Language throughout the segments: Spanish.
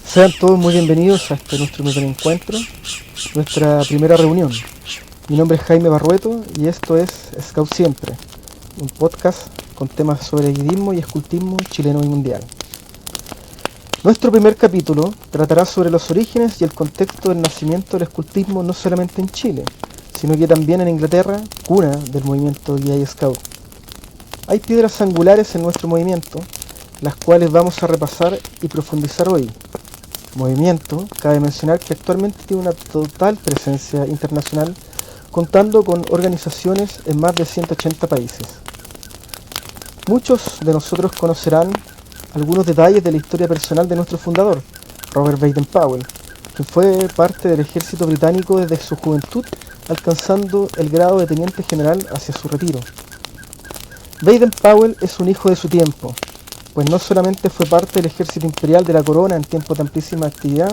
Sean todos muy bienvenidos a nuestro primer encuentro, nuestra primera reunión. Mi nombre es Jaime Barrueto y esto es Scout Siempre, un podcast con temas sobre guidismo y escultismo chileno y mundial. Nuestro primer capítulo tratará sobre los orígenes y el contexto del nacimiento del escultismo no solamente en Chile, sino que también en Inglaterra, cuna del movimiento Guía y Scout. Hay piedras angulares en nuestro movimiento, las cuales vamos a repasar y profundizar hoy. Movimiento, cabe mencionar que actualmente tiene una total presencia internacional, contando con organizaciones en más de 180 países. Muchos de nosotros conocerán algunos detalles de la historia personal de nuestro fundador, Robert Baden-Powell, quien fue parte del ejército británico desde su juventud, alcanzando el grado de teniente general hacia su retiro. Baden-Powell es un hijo de su tiempo, pues no solamente fue parte del ejército imperial de la corona en tiempos de amplísima actividad,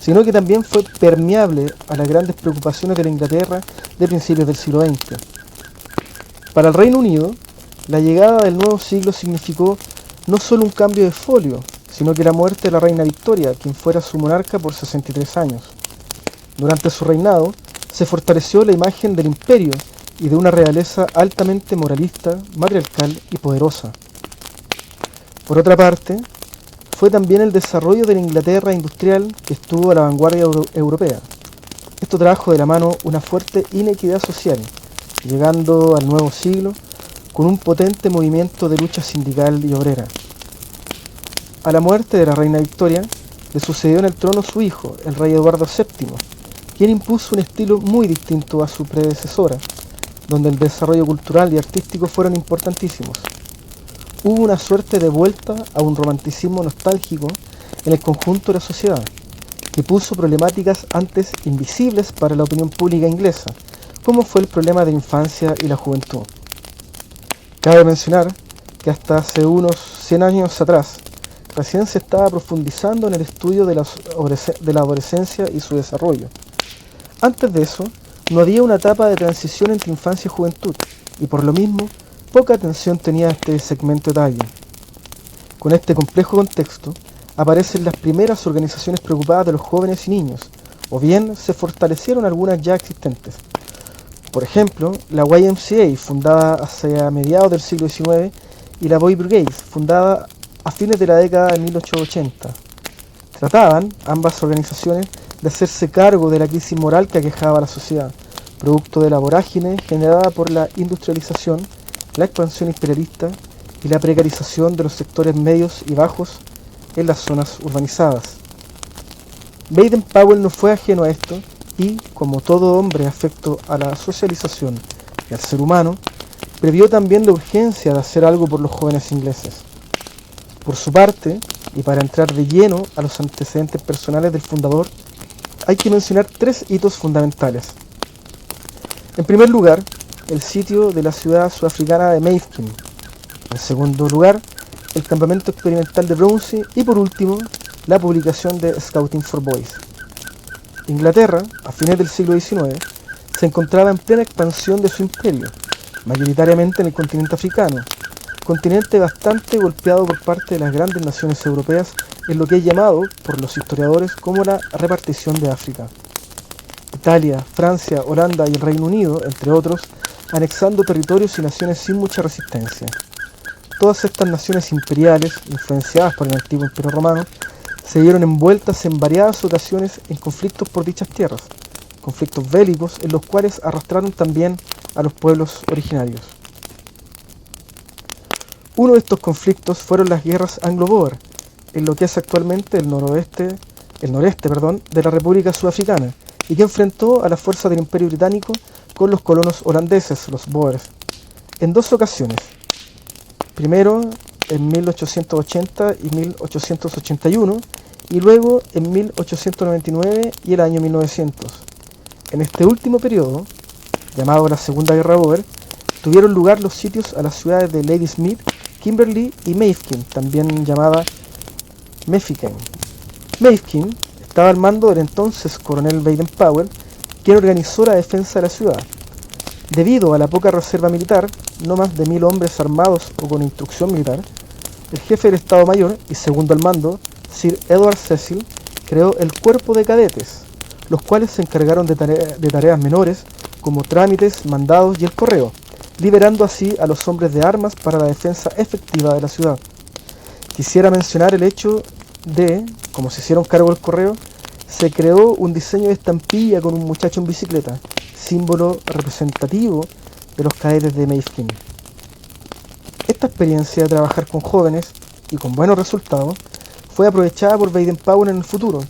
sino que también fue permeable a las grandes preocupaciones de la Inglaterra de principios del siglo XX. Para el Reino Unido, la llegada del nuevo siglo significó no solo un cambio de folio, sino que la muerte de la reina Victoria, quien fuera su monarca por 63 años. Durante su reinado, se fortaleció la imagen del imperio y de una realeza altamente moralista, matriarcal y poderosa. Por otra parte, fue también el desarrollo de la Inglaterra industrial que estuvo a la vanguardia europea. Esto trajo de la mano una fuerte inequidad social, llegando al nuevo siglo con un potente movimiento de lucha sindical y obrera. A la muerte de la reina Victoria, le sucedió en el trono su hijo, el rey Eduardo VII, quien impuso un estilo muy distinto a su predecesora, donde el desarrollo cultural y artístico fueron importantísimos. Hubo una suerte de vuelta a un romanticismo nostálgico en el conjunto de la sociedad, que puso problemáticas antes invisibles para la opinión pública inglesa, como fue el problema de la infancia y la juventud. Cabe mencionar que hasta hace unos 100 años atrás, recién se estaba profundizando en el estudio de la adolescencia y su desarrollo. Antes de eso, no había una etapa de transición entre infancia y juventud, y por lo mismo, poca atención tenía este segmento etario. Con este complejo contexto, aparecen las primeras organizaciones preocupadas de los jóvenes y niños, o bien se fortalecieron algunas ya existentes. Por ejemplo, la YMCA, fundada hacia mediados del siglo XIX, y la Boy Brigade, fundada a fines de la década de 1880. Trataban, ambas organizaciones, de hacerse cargo de la crisis moral que aquejaba a la sociedad, producto de la vorágine generada por la industrialización, la expansión imperialista y la precarización de los sectores medios y bajos en las zonas urbanizadas. Baden-Powell no fue ajeno a esto y, como todo hombre afecto a la socialización y al ser humano, previó también la urgencia de hacer algo por los jóvenes ingleses. Por su parte, y para entrar de lleno a los antecedentes personales del fundador, hay que mencionar tres hitos fundamentales. En primer lugar, el sitio de la ciudad sudafricana de Mafeking. En segundo lugar, el campamento experimental de Brownsea y por último, la publicación de Scouting for Boys. Inglaterra, a fines del siglo XIX, se encontraba en plena expansión de su imperio, mayoritariamente en el continente africano, continente bastante golpeado por parte de las grandes naciones europeas en lo que es llamado por los historiadores como la repartición de África. Italia, Francia, Holanda y el Reino Unido, entre otros, anexando territorios y naciones sin mucha resistencia. Todas estas naciones imperiales, influenciadas por el antiguo Imperio Romano, se vieron envueltas en variadas ocasiones en conflictos por dichas tierras, conflictos bélicos en los cuales arrastraron también a los pueblos originarios. Uno de estos conflictos fueron las guerras anglo-boer, en lo que es actualmente el noreste de la República Sudafricana, y que enfrentó a las fuerzas del Imperio Británico con los colonos holandeses, los Boers, en dos ocasiones. Primero en 1880 y 1881, y luego en 1899 y el año 1900. En este último periodo, llamado la Segunda Guerra Boer, tuvieron lugar los sitios a las ciudades de Ladysmith, Kimberley y Mafeking, también llamada Mafeking. Mafeking estaba al mando del entonces coronel Baden-Powell, quien organizó la defensa de la ciudad. Debido a la poca reserva militar, no más de 1000 hombres armados o con instrucción militar, el jefe del Estado Mayor y segundo al mando, Sir Edward Cecil, creó el cuerpo de cadetes, los cuales se encargaron de tareas menores como trámites, mandados y el correo, liberando así a los hombres de armas para la defensa efectiva de la ciudad. Quisiera mencionar el hecho de, como se hicieron cargo del correo, se creó un diseño de estampilla con un muchacho en bicicleta, símbolo representativo de los cadetes de Mafeking. Esta experiencia de trabajar con jóvenes, y con buenos resultados, fue aprovechada por Baden-Powell en el futuro,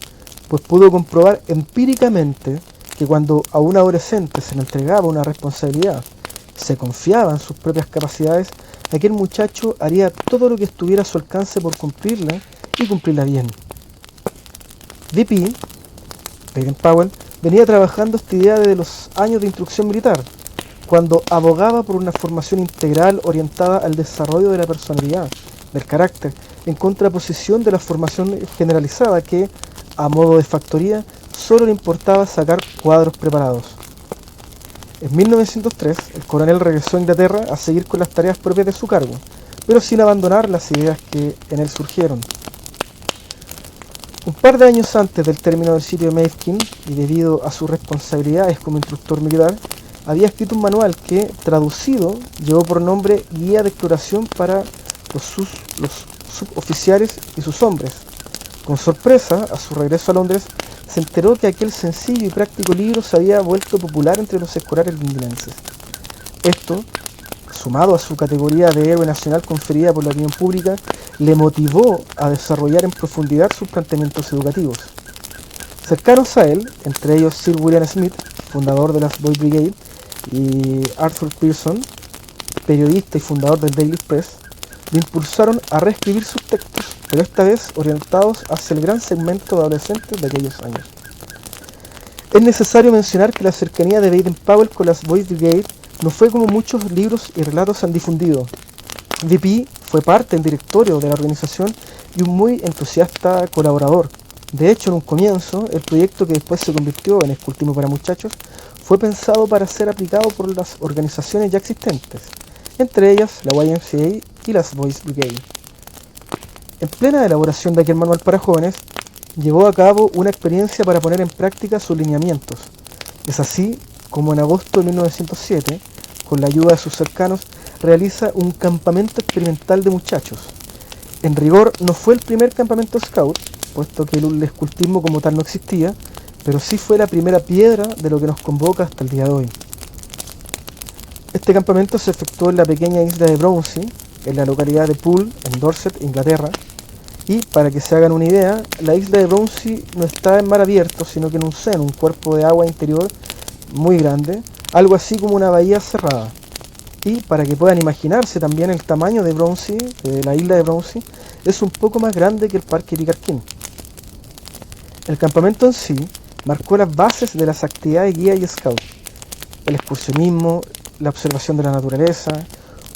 pues pudo comprobar empíricamente que cuando a un adolescente se le entregaba una responsabilidad, se confiaba en sus propias capacidades, aquel muchacho haría todo lo que estuviera a su alcance por cumplirla y cumplirla bien. VP, Baden-Powell, venía trabajando esta idea desde los años de instrucción militar, cuando abogaba por una formación integral orientada al desarrollo de la personalidad, del carácter, en contraposición de la formación generalizada que, a modo de factoría, solo le importaba sacar cuadros preparados. En 1903, el coronel regresó a Inglaterra a seguir con las tareas propias de su cargo, pero sin abandonar las ideas que en él surgieron. Un par de años antes del término del sitio de Mafeking, y debido a sus responsabilidades como instructor militar, había escrito un manual que, traducido, llevó por nombre Guía de Exploración para los suboficiales y sus hombres. Con sorpresa, a su regreso a Londres, se enteró que aquel sencillo y práctico libro se había vuelto popular entre los escolares londinenses. Esto, sumado a su categoría de héroe nacional conferida por la opinión pública, le motivó a desarrollar en profundidad sus planteamientos educativos. Cercanos a él, entre ellos Sir William Smith, fundador de las Boy Brigade, y Arthur Pearson, periodista y fundador del Daily Press, le impulsaron a reescribir sus textos, pero esta vez orientados hacia el gran segmento de adolescentes de aquellos años. Es necesario mencionar que la cercanía de Baden-Powell con las Boy Brigade no fue como muchos libros y relatos han difundido. VP fue parte del directorio de la organización y un muy entusiasta colaborador. De hecho, en un comienzo, el proyecto que después se convirtió en Escultismo para Muchachos fue pensado para ser aplicado por las organizaciones ya existentes, entre ellas la YMCA y las Boys Brigade. En plena elaboración de aquel manual para jóvenes, llevó a cabo una experiencia para poner en práctica sus lineamientos. Es así como en agosto de 1907, con la ayuda de sus cercanos, realiza un campamento experimental de muchachos. En rigor, no fue el primer campamento scout, puesto que el escultismo como tal no existía, pero sí fue la primera piedra de lo que nos convoca hasta el día de hoy. Este campamento se efectuó en la pequeña isla de Brownsea, en la localidad de Poole, en Dorset, Inglaterra, y para que se hagan una idea, la isla de Brownsea no está en mar abierto, sino que en un seno, un cuerpo de agua interior muy grande, algo así como una bahía cerrada. Y para que puedan imaginarse también el tamaño de Brownsea, de la isla de Brownsea, es un poco más grande que el Parque Picarquín. El campamento en sí marcó las bases de las actividades guía y scout, el excursionismo, la observación de la naturaleza,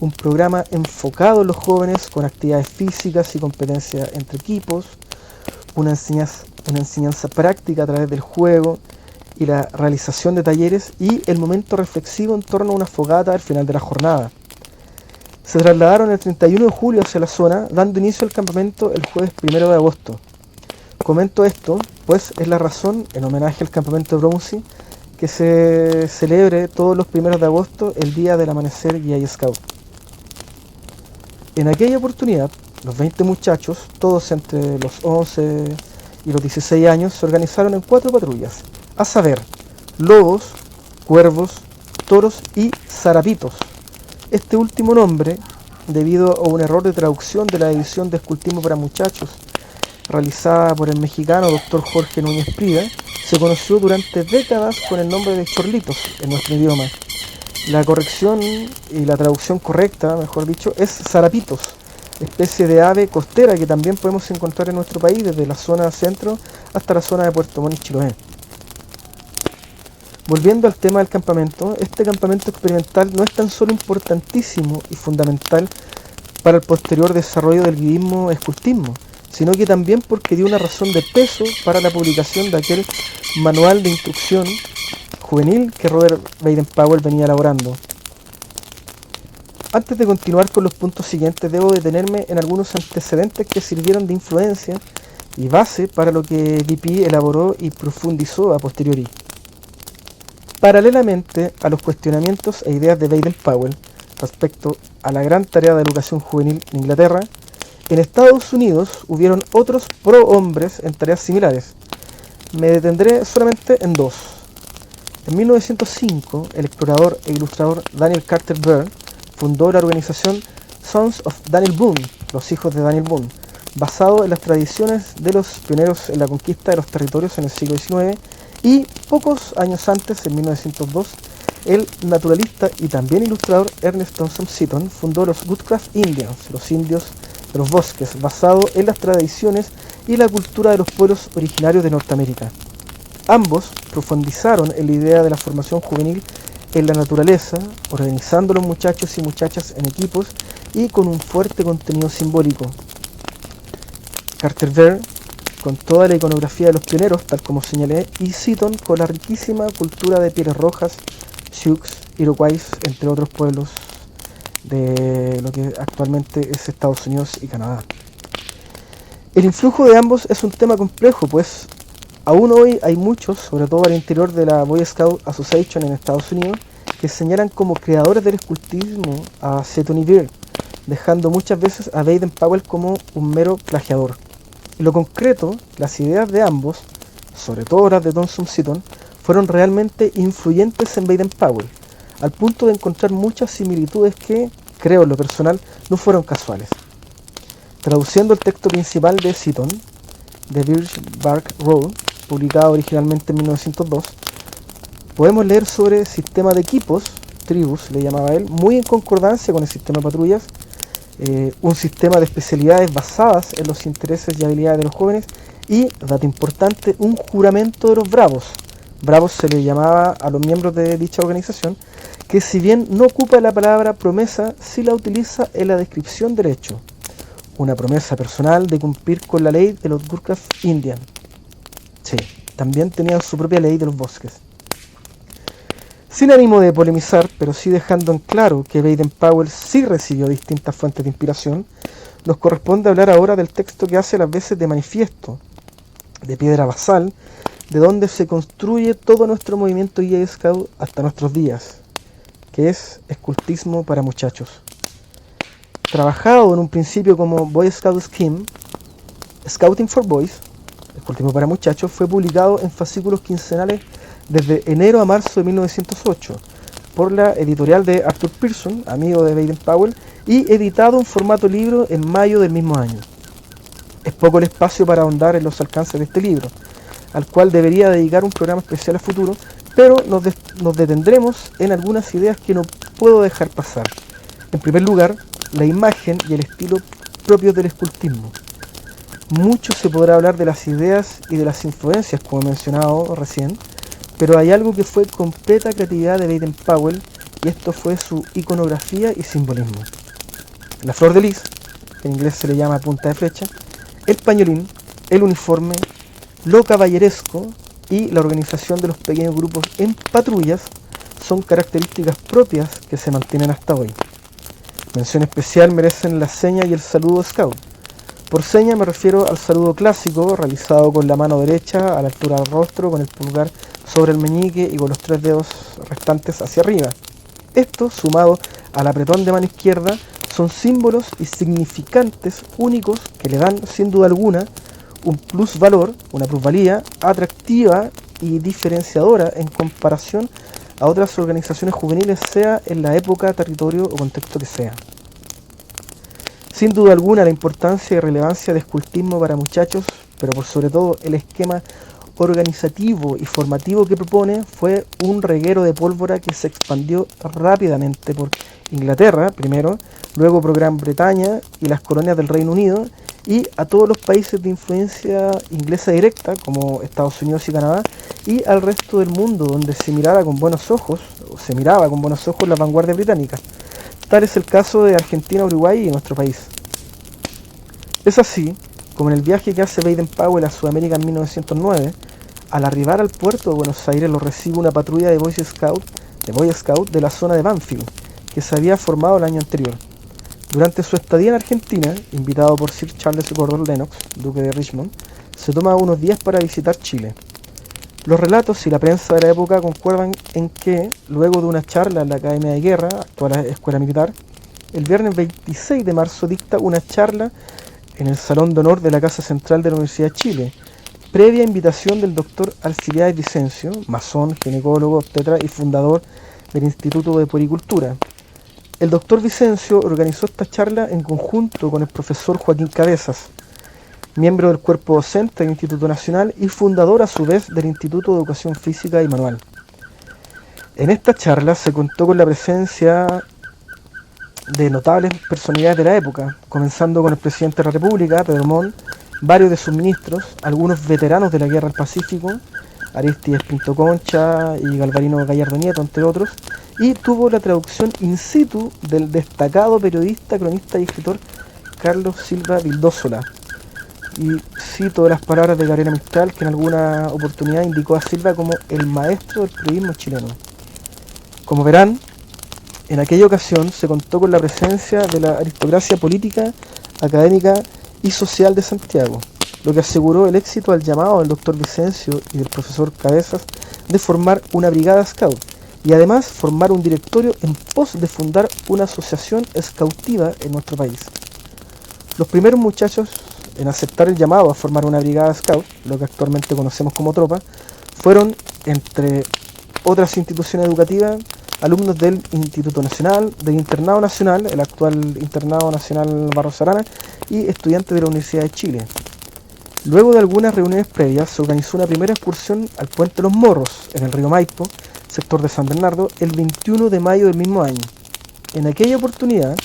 un programa enfocado en los jóvenes con actividades físicas y competencias entre equipos, una enseñanza práctica a través del juego y la realización de talleres y el momento reflexivo en torno a una fogata al final de la jornada. Se trasladaron el 31 de julio hacia la zona, dando inicio al campamento el jueves 1 de agosto. Comento esto, pues es la razón, en homenaje al campamento de Brownsea, que se celebre todos los 1 de agosto el día del amanecer guía y scout. En aquella oportunidad, los 20 muchachos, todos entre los 11 y los 16 años, se organizaron en 4 patrullas, a saber, lobos, cuervos, toros y zarapitos. Este último nombre, debido a un error de traducción de la edición de Escultismo para Muchachos, realizada por el mexicano Dr. Jorge Núñez Prida, se conoció durante décadas con el nombre de chorlitos en nuestro idioma. La corrección y la traducción correcta, mejor dicho, es zarapitos, especie de ave costera que también podemos encontrar en nuestro país desde la zona centro hasta la zona de Puerto Montt y Chiloé. Volviendo al tema del campamento, este campamento experimental no es tan solo importantísimo y fundamental para el posterior desarrollo del guiismo escultismo, sino que también porque dio una razón de peso para la publicación de aquel manual de instrucción juvenil que Robert Baden-Powell venía elaborando. Antes de continuar con los puntos siguientes, debo detenerme en algunos antecedentes que sirvieron de influencia y base para lo que BP elaboró y profundizó a posteriori. Paralelamente a los cuestionamientos e ideas de Baden-Powell respecto a la gran tarea de educación juvenil en Inglaterra, en Estados Unidos hubieron otros prohombres en tareas similares. Me detendré solamente en dos. En 1905, el explorador e ilustrador Daniel Carter Beard fundó la organización Sons of Daniel Boone, los hijos de Daniel Boone, basado en las tradiciones de los pioneros en la conquista de los territorios en el siglo XIX, y pocos años antes, en 1902, el naturalista y también ilustrador Ernest Thompson Seton fundó los Woodcraft Indians, los indios de los bosques, basado en las tradiciones y la cultura de los pueblos originarios de Norteamérica. Ambos profundizaron en la idea de la formación juvenil en la naturaleza, organizando a los muchachos y muchachas en equipos y con un fuerte contenido simbólico. Carter Beard con toda la iconografía de los pioneros, tal como señalé, y Seton con la riquísima cultura de pieles rojas, Sioux, Iroquois, entre otros pueblos de lo que actualmente es Estados Unidos y Canadá. El influjo de ambos es un tema complejo, pues aún hoy hay muchos, sobre todo al interior de la Boy Scout Association en Estados Unidos, que señalan como creadores del escultismo a Seton y Beard, dejando muchas veces a Baden-Powell como un mero plagiador. En lo concreto, las ideas de ambos, sobre todo las de Thompson Seton, fueron realmente influyentes en Baden-Powell, al punto de encontrar muchas similitudes que, creo en lo personal, no fueron casuales. Traduciendo el texto principal de Seton, The Birch Bark Road, publicado originalmente en 1902, podemos leer sobre sistema de equipos, tribus le llamaba él, muy en concordancia con el sistema de patrullas, un sistema de especialidades basadas en los intereses y habilidades de los jóvenes y, dato importante, un juramento de los bravos. Bravos se le llamaba a los miembros de dicha organización, que si bien no ocupa la palabra promesa, sí la utiliza en la descripción del hecho. Una promesa personal de cumplir con la ley de los Woodcraft Indians. Sí, también tenían su propia ley de los bosques. Sin ánimo de polemizar, pero sí dejando en claro que Baden-Powell sí recibió distintas fuentes de inspiración, nos corresponde hablar ahora del texto que hace las veces de manifiesto, de piedra basal, de donde se construye todo nuestro movimiento Boy Scout hasta nuestros días, que es Escultismo para Muchachos. Trabajado en un principio como Boy Scout Scheme, Scouting for Boys, Escultismo para Muchachos, fue publicado en fascículos quincenales desde enero a marzo de 1908 por la editorial de Arthur Pearson, amigo de Baden-Powell, y editado en formato libro en mayo del mismo año. Es poco el espacio para ahondar en los alcances de este libro, al cual debería dedicar un programa especial a futuro, pero nos detendremos en algunas ideas que no puedo dejar pasar. En primer lugar, la imagen y el estilo propios del escultismo. Mucho se podrá hablar de las ideas y de las influencias, como he mencionado recién, pero hay algo que fue completa creatividad de Baden-Powell, y esto fue su iconografía y simbolismo. La flor de lis, que en inglés se le llama punta de flecha, el pañolín, el uniforme, lo caballeresco y la organización de los pequeños grupos en patrullas son características propias que se mantienen hasta hoy. Mención especial merecen la seña y el saludo scout. Por seña me refiero al saludo clásico, realizado con la mano derecha a la altura del rostro, con el pulgar sobre el meñique y con los 3 dedos restantes hacia arriba. Esto, sumado al apretón de mano izquierda, son símbolos y significantes únicos que le dan, sin duda alguna, un plusvalor, una plusvalía atractiva y diferenciadora en comparación a otras organizaciones juveniles, sea en la época, territorio o contexto que sea. Sin duda alguna, la importancia y relevancia de escultismo para muchachos, pero por sobre todo el esquema organizativo y formativo que propone, fue un reguero de pólvora que se expandió rápidamente por Inglaterra primero, luego por Gran Bretaña y las colonias del Reino Unido, y a todos los países de influencia inglesa directa, como Estados Unidos y Canadá, y al resto del mundo, donde se miraba con buenos ojos la vanguardia británica. Tal es el caso de Argentina, Uruguay y nuestro país. Es así como en el viaje que hace Baden-Powell a Sudamérica en 1909, al arribar al puerto de Buenos Aires lo recibe una patrulla de Boy Scout de la zona de Banfield, que se había formado el año anterior. Durante su estadía en Argentina, invitado por Sir Charles Gordon Lennox, duque de Richmond, se toma unos días para visitar Chile. Los relatos y la prensa de la época concuerdan en que, luego de una charla en la Academia de Guerra, actual Escuela Militar, el viernes 26 de marzo dicta una charla en el Salón de Honor de la Casa Central de la Universidad de Chile, previa invitación del doctor Alcibiades Vicencio, masón, ginecólogo, obstetra y fundador del Instituto de Puericultura. El doctor Vicencio organizó esta charla en conjunto con el profesor Joaquín Cabezas, miembro del cuerpo docente del Instituto Nacional y fundador a su vez del Instituto de Educación Física y Manual. En esta charla se contó con la presencia de notables personalidades de la época, comenzando con el presidente de la República, Pedro Montt, varios de sus ministros, algunos veteranos de la Guerra del Pacífico, Arístides Pinto Concha y Galvarino Gallardo Nieto, entre otros, y tuvo la traducción in situ del destacado periodista, cronista y escritor Carlos Silva Vildósola. Y cito las palabras de Gabriela Mistral, que en alguna oportunidad indicó a Silva como el maestro del periodismo chileno. Como verán, en aquella ocasión se contó con la presencia de la aristocracia política, académica y social de Santiago, lo que aseguró el éxito al llamado del doctor Vicencio y del profesor Cabezas de formar una brigada scout y además formar un directorio en pos de fundar una asociación scoutiva en nuestro país. Los primeros muchachos en aceptar el llamado a formar una brigada scout, lo que actualmente conocemos como tropa, fueron, entre otras instituciones educativas, alumnos del Instituto Nacional, del Internado Nacional, el actual Internado Nacional Barros Arana, y estudiantes de la Universidad de Chile. Luego de algunas reuniones previas, se organizó una primera excursión al Puente Los Morros, en el río Maipo, sector de San Bernardo, el 21 de mayo del mismo año. En aquella oportunidad,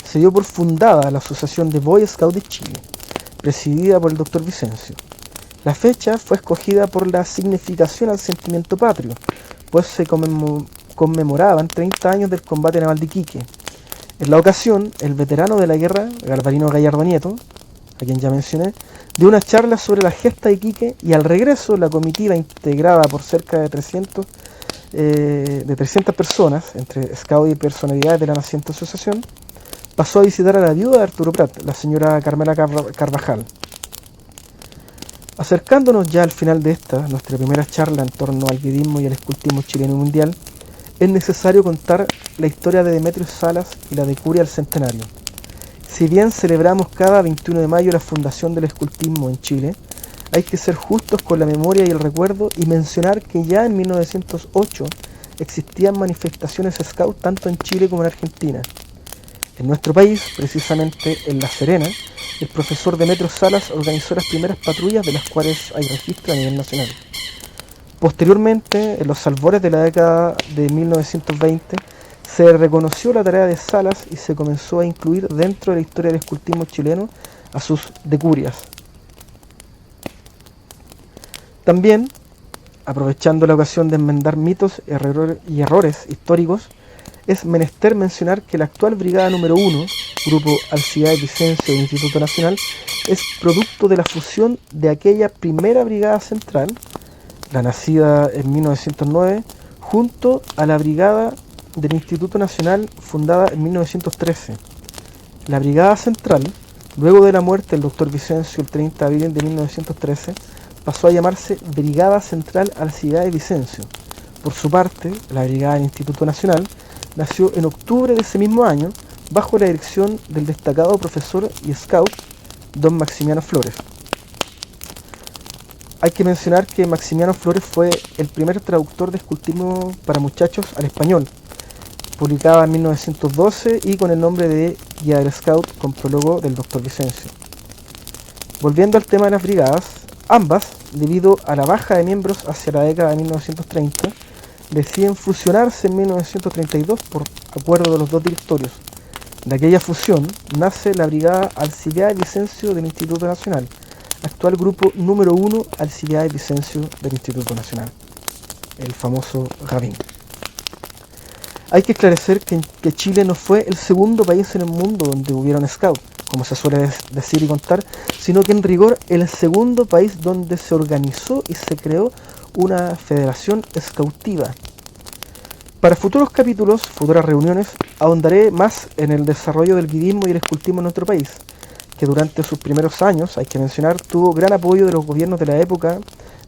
se dio por fundada la Asociación de Boy Scouts de Chile, presidida por el doctor Vicencio. La fecha fue escogida por la significación al sentimiento patrio, pues se conmemoraban 30 años del combate naval de Iquique. En la ocasión, el veterano de la guerra, Galvarino Gallardo Nieto, a quien ya mencioné, dio una charla sobre la gesta de Iquique y al regreso la comitiva, integrada por cerca de 300 personas, entre scout y personalidades de la naciente asociación, pasó a visitar a la viuda de Arturo Prat, la señora Carmela Carvajal. Acercándonos ya al final de esta, nuestra primera charla en torno al guidismo y al escultismo chileno y mundial, es necesario contar la historia de Demetrio Salas y la de Curia al centenario. Si bien celebramos cada 21 de mayo la fundación del escultismo en Chile, hay que ser justos con la memoria y el recuerdo y mencionar que ya en 1908 existían manifestaciones scout tanto en Chile como en Argentina. En nuestro país, precisamente en La Serena, el profesor Demetrio Salas organizó las primeras patrullas de las cuales hay registro a nivel nacional. Posteriormente, en los albores de la década de 1920, se reconoció la tarea de Salas y se comenzó a incluir dentro de la historia del escultismo chileno a sus decurias. También, aprovechando la ocasión de enmendar mitos y errores históricos, es menester mencionar que la actual Brigada número 1, Grupo Alcibiades Vicencio del Instituto Nacional, es producto de la fusión de aquella primera Brigada Central, la nacida en 1909, junto a la Brigada del Instituto Nacional fundada en 1913. La Brigada Central, luego de la muerte del doctor Vicencio el 30 de abril de 1913, pasó a llamarse Brigada Central Alcibiades Vicencio. Por su parte, la Brigada del Instituto Nacional nació en octubre de ese mismo año bajo la dirección del destacado profesor y scout don Maximiano Flores. Hay que mencionar que Maximiano Flores fue el primer traductor de escultismo para muchachos al español, publicada en 1912 y con el nombre de Guía del Scout con prólogo del doctor Vicencio. Volviendo al tema de las brigadas, ambas, debido a la baja de miembros hacia la década de 1930, deciden fusionarse en 1932 por acuerdo de los dos directorios. De aquella fusión nace la Brigada Alcibiades Vicencio del Instituto Nacional, actual grupo número 1 Alcibiades Vicencio del Instituto Nacional, el famoso GAVIN. Hay que esclarecer que Chile no fue el segundo país en el mundo donde hubieron scouts, como se suele decir y contar, sino que en rigor el segundo país donde se organizó y se creó una federación scoutiva. Para futuros capítulos, futuras reuniones, ahondaré más en el desarrollo del guidismo y el escultismo en nuestro país, que durante sus primeros años, hay que mencionar, tuvo gran apoyo de los gobiernos de la época,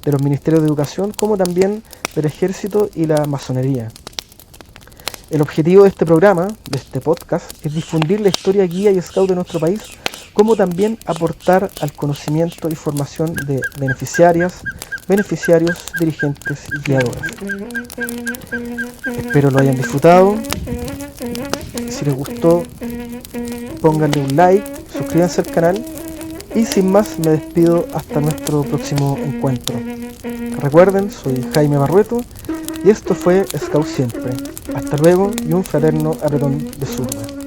de los ministerios de educación, como también del ejército y la masonería. El objetivo de este programa, de este podcast, es difundir la historia guía y scout de nuestro país, como también aportar al conocimiento y formación de beneficiarias, beneficiarios, dirigentes y guiadores. Espero lo hayan disfrutado. Si les gustó, pónganle un like, suscríbanse al canal y sin más me despido hasta nuestro próximo encuentro. Recuerden, soy Jaime Barrueto y esto fue Scout Siempre. Hasta luego y un fraterno apretón de zurda.